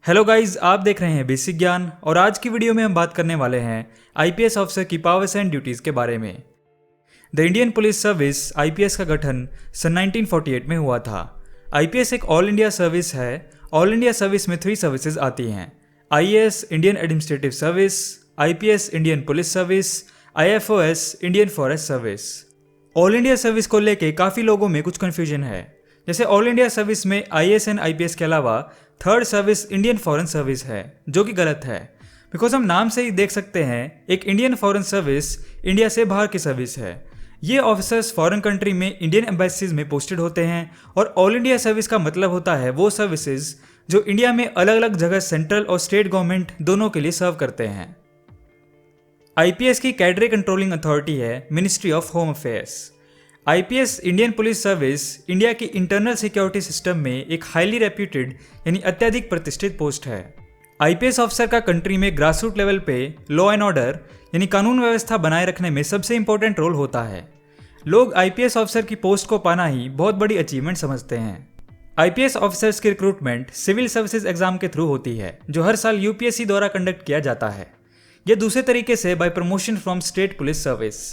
Hello guys, आप देख रहे हैं बेसिक ज्ञान और आज की वीडियो में हम बात करने वाले हैं आईपीएस ऑफिसर की पावर्स एंड ड्यूटीज के बारे में। The Indian police service IPS का गठन सन 1948 में हुआ था। आईपीएस एक ऑल इंडिया सर्विस है। ऑल इंडिया सर्विस में 3 सर्विसेज आती हैं: IAS Indian administrative service, IPS Indian police service, IFOS Indian forest service. All India service को लेके काफ़ी लोगों में कुछ कन्फ्यूजन है। जैसे ऑल इंडिया सर्विस में आईएएस एंड आईपीएस के अलावा third service Indian foreign service है, जो कि गलत है। बिकॉज हम नाम से ही देख सकते हैं, एक इंडियन फॉरेन सर्विस इंडिया से बाहर की सर्विस है। ये ऑफिसर्स फॉरेन कंट्री में इंडियन एम्बेसीज में पोस्टेड होते हैं और ऑल इंडिया सर्विस का मतलब होता है वो सर्विसेज जो इंडिया में अलग अलग जगह सेंट्रल और स्टेट गवर्नमेंट दोनों के लिए सर्व करते हैं। आईपीएस की कैडरे कंट्रोलिंग अथॉरिटी है ministry of home affairs. IPS Indian police service India की इंटरनल सिक्योरिटी सिस्टम में एक हाईली रेप्यूटेड यानी अत्यधिक प्रतिष्ठित पोस्ट है। आईपीएस ऑफिसर का कंट्री में ग्रासरूट लेवल पे लॉ एंड ऑर्डर यानी कानून व्यवस्था बनाए रखने में सबसे इंपॉर्टेंट रोल होता है। लोग आईपीएस ऑफिसर की पोस्ट को पाना ही बहुत बड़ी अचीवमेंट समझते हैं। आईपीएस ऑफिसर्स की रिक्रूटमेंट सिविल सर्विसेज एग्जाम के थ्रू होती है, जो हर साल यूपीएससी द्वारा कंडक्ट किया जाता है। यह दूसरे तरीके से by promotion from state police service.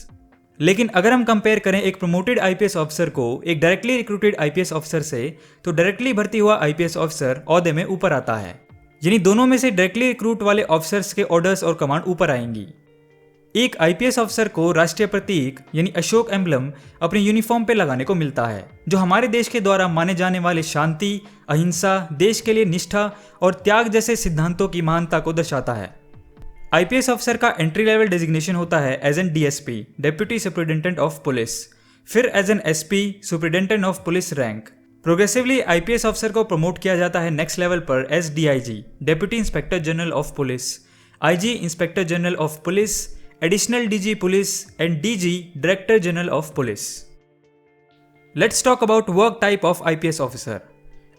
लेकिन अगर हम कंपेयर करें एक प्रमोटेड आईपीएस ऑफिसर को एक डायरेक्टली रिक्रूटेड आईपीएस ऑफिसर से, तो डायरेक्टली भर्ती हुआ आईपीएस ऑफिसर ओहदे में ऊपर आता है। यानी दोनों में से डायरेक्टली रिक्रूट वाले ऑफिसर्स के ऑर्डर्स और कमांड ऊपर आएंगी। एक आईपीएस ऑफिसर को राष्ट्रीय प्रतीक यानी अशोक एम्बलम अपने यूनिफॉर्म पे लगाने को मिलता है, जो हमारे देश के द्वारा माने जाने वाले शांति, अहिंसा, देश के लिए निष्ठा और त्याग जैसे सिद्धांतों की महानता को दर्शाता है। आईपीएस ऑफिसर का एंट्री लेवल डेजिग्नेशन होता है as an DSP, deputy superintendent of police, फिर as an SP, superintendent of police rank. Progressively IPS officer को प्रमोट किया जाता है नेक्स्ट लेवल पर as DIG, deputy inspector general of police, IG inspector general of police, additional DG police and DG director general of police. Let's talk about work type of IPS officer.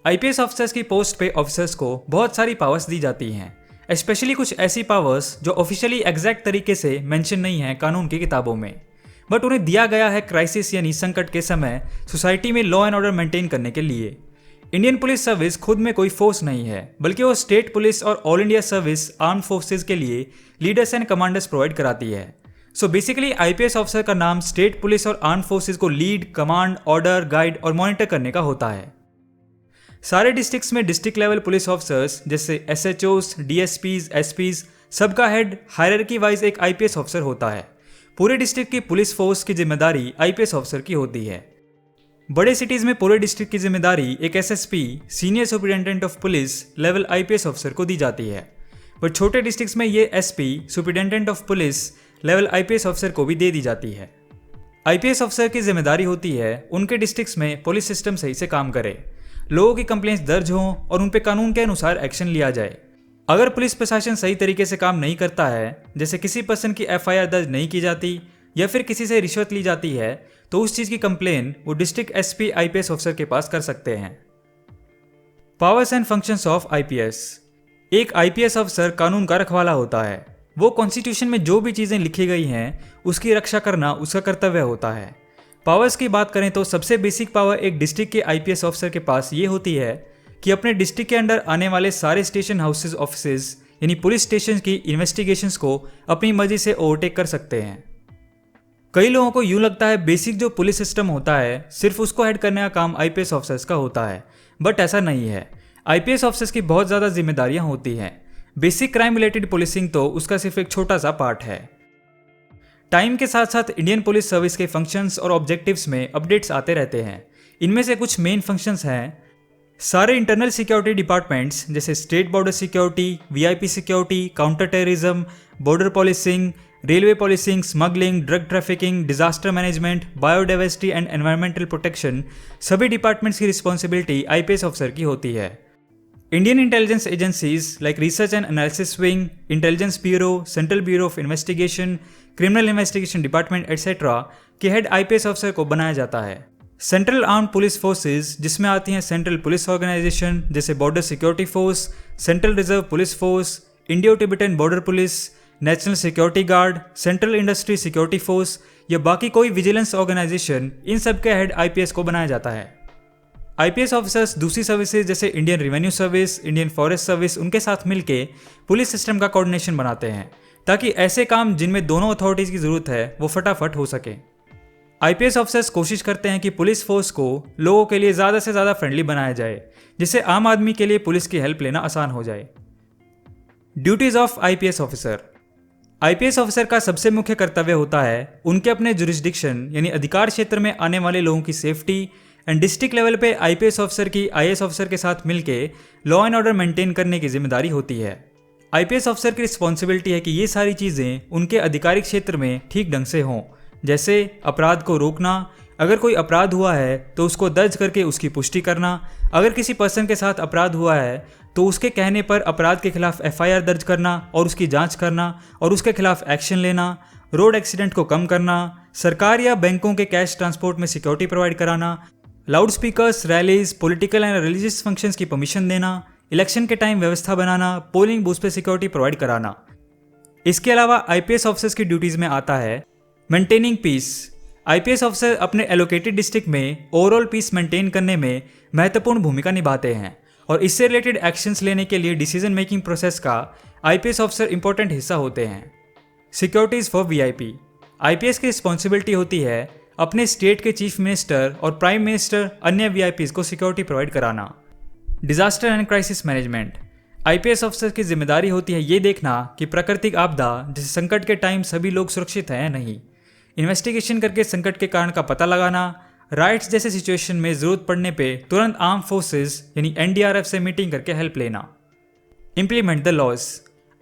IPS officers की post पे officers को बहुत सारी powers दी जाती हैं, specially कुछ ऐसी powers जो ऑफिशियली एग्जैक्ट तरीके से मेंशन नहीं है कानून की किताबों में, बट उन्हें दिया गया है क्राइसिस यानी संकट के समय सोसाइटी में लॉ एंड ऑर्डर मेंटेन करने के लिए। इंडियन पुलिस सर्विस खुद में कोई फोर्स नहीं है, बल्कि वो स्टेट पुलिस और all India service arm forces के लिए लीडर्स एंड कमांडर्स प्रोवाइड कराती है। सो बेसिकली आईपीएस ऑफिसर का नाम स्टेट पुलिस और आर्म फोर्सेज को लीड, कमांड, ऑर्डर, गाइड और मॉनिटर करने का होता है। सारे डिस्ट्रिक्ट्स में डिस्ट्रिक्ट लेवल पुलिस ऑफिसर्स जैसे एसएचओस, डीएसपीज, एसपीज, सबका हेड हायरार्की वाइज एक आईपीएस ऑफिसर होता है। पूरे डिस्ट्रिक्ट की पुलिस फोर्स की जिम्मेदारी आईपीएस ऑफिसर की होती है। बड़े सिटीज में पूरे डिस्ट्रिक्ट की जिम्मेदारी एक SSP, senior superintendent of police level IPS officer को दी जाती है, पर छोटे डिस्ट्रिक्ट्स में ये SP, superintendent of police level IPS officer को भी दे दी जाती है। आईपीएस ऑफिसर की जिम्मेदारी होती है उनके डिस्ट्रिक्ट्स में पुलिस सिस्टम सही से काम करे, लोगों की कंप्लेंट्स दर्ज हों और उन पे कानून के अनुसार एक्शन लिया जाए। अगर पुलिस प्रशासन सही तरीके से काम नहीं करता है, जैसे किसी पर्सन की एफआईआर दर्ज नहीं की जाती या फिर किसी से रिश्वत ली जाती है, तो उस चीज़ की कंप्लेन वो डिस्ट्रिक्ट एसपी आईपीएस ऑफिसर के पास कर सकते हैं। Powers and functions of IPS. एक आईपीएस ऑफिसर कानून का रखवाला होता है। वो कॉन्स्टिट्यूशन में जो भी चीज़ें लिखी गई हैं उसकी रक्षा करना उसका कर्तव्य होता है। पावर्स की बात करें तो सबसे बेसिक पावर एक डिस्ट्रिक्ट के आईपीएस ऑफिसर के पास ये होती है कि अपने डिस्ट्रिक्ट के अंडर आने वाले सारे स्टेशन हाउसेज ऑफिसेज यानी पुलिस स्टेशन की इन्वेस्टिगेशंस को अपनी मर्जी से ओवरटेक कर सकते हैं। कई लोगों को यूं लगता है बेसिक जो पुलिस सिस्टम होता है सिर्फ उसको हेड करने का काम आईपीएस ऑफिसर्स का होता है, बट ऐसा नहीं है। आईपीएस ऑफिसर्स की बहुत ज़्यादा जिम्मेदारियां होती हैं। बेसिक क्राइम रिलेटेड पुलिसिंग तो उसका सिर्फ एक छोटा सा पार्ट है। टाइम के साथ साथ इंडियन पुलिस सर्विस के फंक्शंस और ऑब्जेक्टिव्स में अपडेट्स आते रहते हैं। इनमें से कुछ मेन फंक्शंस हैं: सारे इंटरनल सिक्योरिटी डिपार्टमेंट्स जैसे state border security, VIP security, counter terrorism, border policing, railway policing, smuggling, drug trafficking, disaster management, biodiversity and environmental protection, सभी डिपार्टमेंट्स की रिस्पॉन्सिबिलिटी आईपीएस ऑफिसर की होती है। Indian intelligence agencies like research and analysis wing, intelligence bureau, central bureau of investigation, criminal investigation department etcetera के head IPS officer को बनाया जाता है। सेंट्रल आर्म्ड पुलिस फोर्सेज जिसमें आती हैं सेंट्रल पुलिस ऑर्गेनाइजेशन जैसे border security force, central reserve police force, Indo Tibetan border police, national security guard, central industry security force या बाकी कोई विजिलेंस ऑर्गेनाइजेशन, इन सब के हेड आईपीएस को बनाया जाता है। आईपीएस ऑफिसर्स दूसरी सर्विसेज जैसे Indian revenue service, Indian forest service उनके साथ मिलके पुलिस सिस्टम का कोऑर्डिनेशन बनाते हैं ताकि ऐसे काम जिनमें दोनों अथॉरिटीज़ की ज़रूरत है वो फटाफट हो सके। आईपीएस ऑफिसर्स कोशिश करते हैं कि पुलिस फोर्स को लोगों के लिए ज़्यादा से ज़्यादा फ्रेंडली बनाया जाए, जिससे आम आदमी के लिए पुलिस की हेल्प लेना आसान हो जाए। Duties of IPS officer. IPS officer का सबसे मुख्य कर्तव्य होता है उनके अपने जुरिस्डिक्शन यानी अधिकार क्षेत्र में आने वाले लोगों की सेफ्टी एंड डिस्ट्रिक्ट लेवल पे आईपीएस ऑफिसर की आईएएस ऑफिसर के साथ मिलके लॉ एंड ऑर्डर मेंटेन करने की जिम्मेदारी होती है। आईपीएस ऑफिसर की रिस्पॉन्सिबिलिटी है कि ये सारी चीज़ें उनके आधिकारिक क्षेत्र में ठीक ढंग से हों, जैसे अपराध को रोकना, अगर कोई अपराध हुआ है तो उसको दर्ज करके उसकी पुष्टि करना, अगर किसी पर्सन के साथ अपराध हुआ है तो उसके कहने पर अपराध के खिलाफ एफआईआर दर्ज करना और उसकी जांच करना और उसके खिलाफ एक्शन लेना, रोड एक्सीडेंट को कम करना, सरकार या बैंकों के कैश ट्रांसपोर्ट में सिक्योरिटी प्रोवाइड कराना, loud speakers, rallies, political and religious functions की परमिशन देना, इलेक्शन के टाइम व्यवस्था बनाना, पोलिंग बूथ पे सिक्योरिटी प्रोवाइड कराना। इसके अलावा आईपीएस ऑफिसर्स की ड्यूटीज़ में आता है मेंटेनिंग पीस। आईपीएस ऑफिसर अपने एलोकेटेड डिस्ट्रिक्ट में ओवरऑल पीस मेंटेन करने में महत्वपूर्ण भूमिका निभाते हैं और इससे रिलेटेड एक्शंस लेने के लिए डिसीजन मेकिंग प्रोसेस का आईपीएस ऑफिसर इंपॉर्टेंट हिस्सा होते हैं। Securities for VIP. आईपीएस की रिस्पॉन्सिबिलिटी होती है अपने स्टेट के चीफ मिनिस्टर और प्राइम मिनिस्टर अन्य वीआईपीज को सिक्योरिटी प्रोवाइड कराना। Disaster and crisis management. IPS officer की जिम्मेदारी होती है ये देखना कि प्राकृतिक आपदा जैसे संकट के टाइम सभी लोग सुरक्षित हैं या नहीं, इन्वेस्टिगेशन करके संकट के कारण का पता लगाना, राइट्स जैसे सिचुएशन में ज़रूरत पड़ने पे तुरंत आर्म फोर्सेस यानी एनडीआरएफ से मीटिंग करके हेल्प लेना। Implement the laws.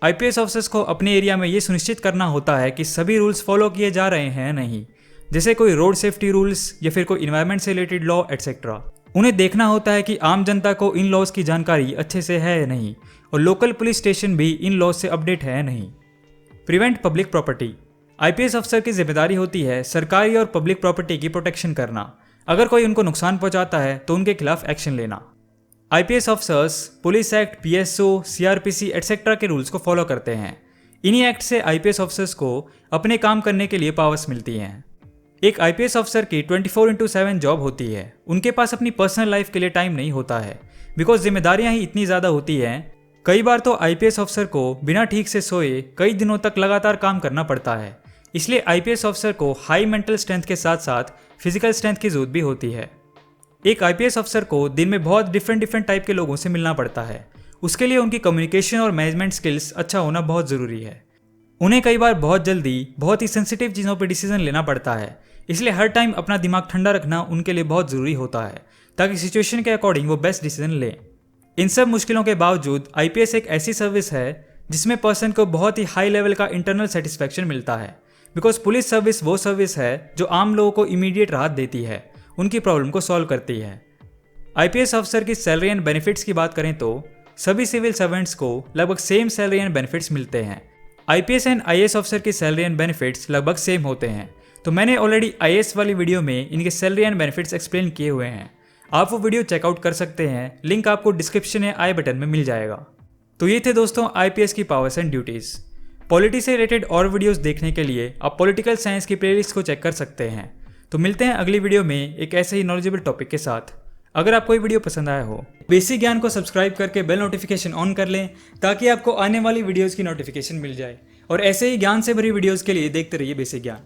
IPS officers को अपने एरिया में ये सुनिश्चित करना होता है कि सभी रूल्स फॉलो किए जा रहे हैं या नहीं, जैसे कोई रोड सेफ्टी रूल्स या फिर कोई इन्वायरमेंट से रिलेटेड लॉ एटसेट्रा। उन्हें देखना होता है कि आम जनता को इन लॉज की जानकारी अच्छे से है या नहीं और लोकल पुलिस स्टेशन भी इन लॉज से अपडेट है या नहीं। Prevent public property. आईपीएस अफसर की जिम्मेदारी होती है सरकारी और पब्लिक प्रॉपर्टी की प्रोटेक्शन करना। अगर कोई उनको नुकसान पहुंचाता है तो उनके खिलाफ एक्शन लेना। IPS officers police act, PSO, CrPC etcetera के रूल्स को फॉलो करते हैं। इन्हीं एक्ट से आईपीएस ऑफिसर्स को अपने काम करने के लिए पावर्स मिलती हैं। एक आईपीएस ऑफिसर की 24/7 जॉब होती है। उनके पास अपनी पर्सनल लाइफ के लिए टाइम नहीं होता है बिकॉज जिम्मेदारियां ही इतनी ज़्यादा होती हैं। कई बार तो आईपीएस ऑफिसर को बिना ठीक से सोए कई दिनों तक लगातार काम करना पड़ता है। इसलिए आईपीएस ऑफिसर को हाई मेंटल स्ट्रेंथ के साथ साथ फिजिकल स्ट्रेंथ की जरूरत भी होती है। एक आईपीएस ऑफिसर को दिन में बहुत डिफरेंट टाइप के लोगों से मिलना पड़ता है। उसके लिए उनकी कम्युनिकेशन और मैनेजमेंट स्किल्स अच्छा होना बहुत ज़रूरी है। उन्हें कई बार बहुत जल्दी बहुत ही सेंसिटिव चीज़ों पर डिसीजन लेना पड़ता है, इसलिए हर टाइम अपना दिमाग ठंडा रखना उनके लिए बहुत ज़रूरी होता है ताकि सिचुएशन के अकॉर्डिंग वो बेस्ट डिसीजन लें। इन सब मुश्किलों के बावजूद आईपीएस एक ऐसी सर्विस है जिसमें पर्सन को बहुत ही हाई लेवल का इंटरनल सेटिस्फैक्शन मिलता है बिकॉज पुलिस सर्विस वो सर्विस है जो आम लोगों को इमीडिएट राहत देती है, उनकी प्रॉब्लम को सॉल्व करती है। आईपीएस ऑफिसर की सैलरी एंड बेनिफिट्स की बात करें तो सभी सिविल सर्वेंट्स को लगभग सेम सैलरी एंड बेनिफिट्स मिलते हैं। आईपीएस एंड आईएएस ऑफिसर की सैलरी एंड बेनिफिट्स लगभग सेम होते हैं। तो मैंने ऑलरेडी आईएएस वाली वीडियो में इनके सैलरी एंड बेनिफिट्स एक्सप्लेन किए हुए हैं, आप वो वीडियो चेकआउट कर सकते हैं। लिंक आपको डिस्क्रिप्शन या आई बटन में मिल जाएगा। तो ये थे दोस्तों आईपीएस की पावर्स एंड ड्यूटीज़। पॉलिटी से रिलेटेड और वीडियोस देखने के लिए आप पॉलिटिकल साइंस की प्लेलिस्ट को चेक कर सकते हैं। तो मिलते हैं अगली वीडियो में एक ऐसे ही नॉलेजेबल टॉपिक के साथ। अगर आपको ये वीडियो पसंद आया हो, बेसिक ज्ञान को सब्सक्राइब करके बेल नोटिफिकेशन ऑन कर लें ताकि आपको आने वाली वीडियोज़ की नोटिफिकेशन मिल जाए। और ऐसे ही ज्ञान से भरी वीडियोज़ के लिए देखते रहिए बेसिक ज्ञान।